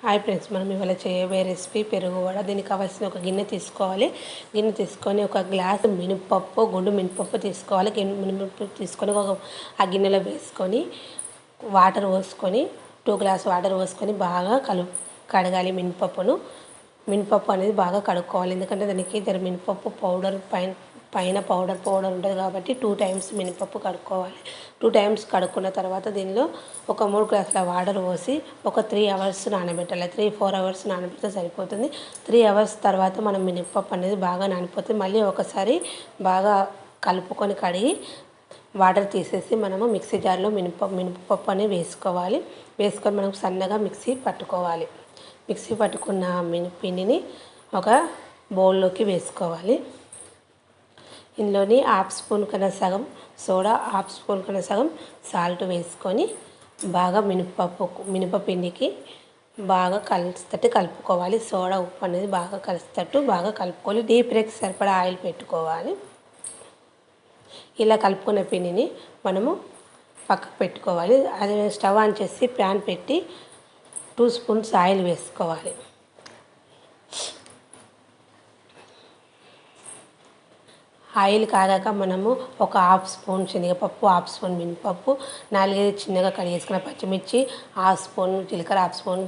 Hi friends, మనం ఇవాళ చేయబోయే రెసిపీ పెరుగు వడ. దీనికి కావాల్సిన ఒక గిన్నె తీసుకోవాలి. గిన్నె తీసుకొని ఒక గ్లాస్ మినపప్పు, గుండు మినపప్పు తీసుకోవాలి. మినపప్పు తీసుకొని ఆ గిన్నెలో వేసుకొని వాటర్ పోసుకొని 2 గ్లాస్ వాటర్ పోసుకొని బాగా కడగాలి. మినపప్పు అనేది బాగా కడుక్కోవాలి. ఎందుకంటే దానికి మినపప్పు పౌడర్ పైన పౌడర్ ఉంటుంది కాబట్టి 2 టైమ్స్ మినపప్పు కడుక్కోవాలి. 2 టైమ్స్ కడుక్కున్న తర్వాత దీనిలో ఒక 3 గ్లాసుల వాటర్ పోసి ఒక 3 అవర్స్ నానబెట్టాలి. 3-4 అవర్స్ నానబెడితే సరిపోతుంది. 3 అవర్స్ తర్వాత మనం మినపప్పు అనేది బాగా నానిపోతుంది. మళ్ళీ ఒకసారి బాగా కలుపుకొని కడిగి వాటర్ తీసేసి మనము మిక్సీ జార్లో మినపప్పు అనేది వేసుకొని మనం సన్నగా మిక్సీ పట్టుకోవాలి. మిక్సీ పట్టుకున్న పిండిని ఒక బౌల్లోకి వేసుకోవాలి. ఇందులోని హాఫ్ స్పూన్ కన్నా సగం సోడా, హాఫ్ స్పూన్ కన్నా సగం సాల్ట్ వేసుకొని బాగా మినపపిండికి బాగా కలిసేటట్టు కలుపుకోవాలి. సోడా, ఉప్పు అనేది బాగా కలిసేటట్టు బాగా కలుపుకోవాలి. డీప్ ఫ్రైకి సరిపడా ఆయిల్ పెట్టుకోవాలి. ఇలా కలుపుకున్న పిండిని మనము పక్కకు పెట్టుకోవాలి. అదే స్టవ్ ఆన్ చేసి ప్యాన్ పెట్టి 2 స్పూన్స్ ఆయిల్ వేసుకోవాలి. ఆయిల్ కాగాక మనము ఒక హాఫ్ స్పూన్ శనగపప్పు, హాఫ్ స్పూన్ మినపప్పు, 4-5 చిన్నగా కట్ చేసుకున్న పచ్చిమిర్చి, హాఫ్ స్పూన్ జీలకర్ర, హాఫ్ స్పూన్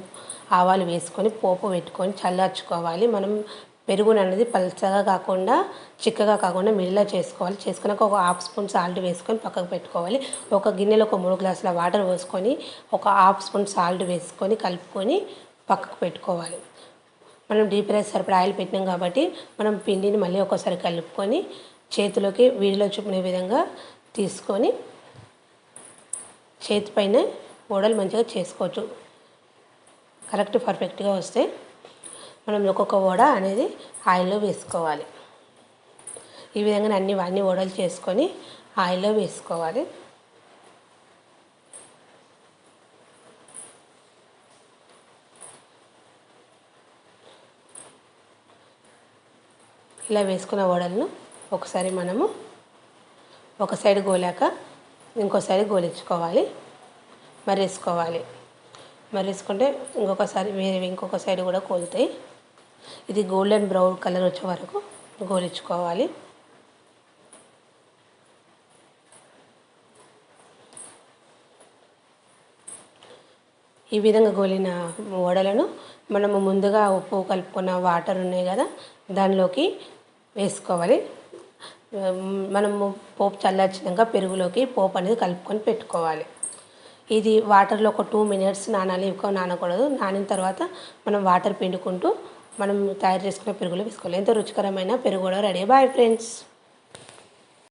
ఆవాలు వేసుకొని పోపు పెట్టుకొని చల్లార్చుకోవాలి. మనం పెరుగును అనేది పల్చగా కాకుండా చిక్కగా కాకుండా మిడిల్లో చేసుకోవాలి. చేసుకున్నాక ఒక హాఫ్ స్పూన్ సాల్ట్ వేసుకొని పక్కకు పెట్టుకోవాలి. ఒక గిన్నెలో ఒక 3 గ్లాసుల వాటర్ పోసుకొని ఒక హాఫ్ స్పూన్ సాల్ట్ వేసుకొని కలుపుకొని పక్కకు పెట్టుకోవాలి. మనం డీప్ ఫ్రై సరిపడా ఆయిల్ పెట్టినాం కాబట్టి మనం పిండిని మళ్ళీ ఒకసారి కలుపుకొని చేతిలోకి వీడియోలో చూపిన విధంగా తీసుకొని చేతి పైన వడలు మంచిగా చేసుకోవచ్చు. కరెక్ట్ పర్ఫెక్ట్గా వస్తే మనం ఒక్కొక్క వడ అనేది ఆయిల్లో వేసుకోవాలి. ఈ విధంగా అన్ని వడలు చేసుకొని ఆయిల్లో వేసుకోవాలి. ఇలా వేసుకున్న వడలను ఒకసారి మనము ఒక సైడ్ గోలాక ఇంకో సైడ్ గోలించుకోవాలి. మర్రేసుకుంటే ఇంకొక సైడ్ కూడా కోలుతాయి. ఇది గోల్డెన్ బ్రౌన్ కలర్ వచ్చే వరకు గోలించుకోవాలి. ఈ విధంగా గోలిన వడలను మనము ముందుగా ఉప్పు కలుపుకున్న వాటర్ ఉన్నాయి కదా, దానిలోకి వేసుకోవాలి. మనము పోపు చల్లార్చినాక పెరుగులోకి పోపు అనేది కలుపుకొని పెట్టుకోవాలి. ఇది వాటర్లో ఒక 2 మినిట్స్ నానాలి, ఎక్కువ నానకూడదు. నానిన తర్వాత మనం వాటర్ పిండుకుంటూ మనం తయారు చేసుకున్న పెరుగులో వేసుకోవాలి. ఎంతో రుచికరమైన పెరుగు కూడా రెడీ. Bye friends.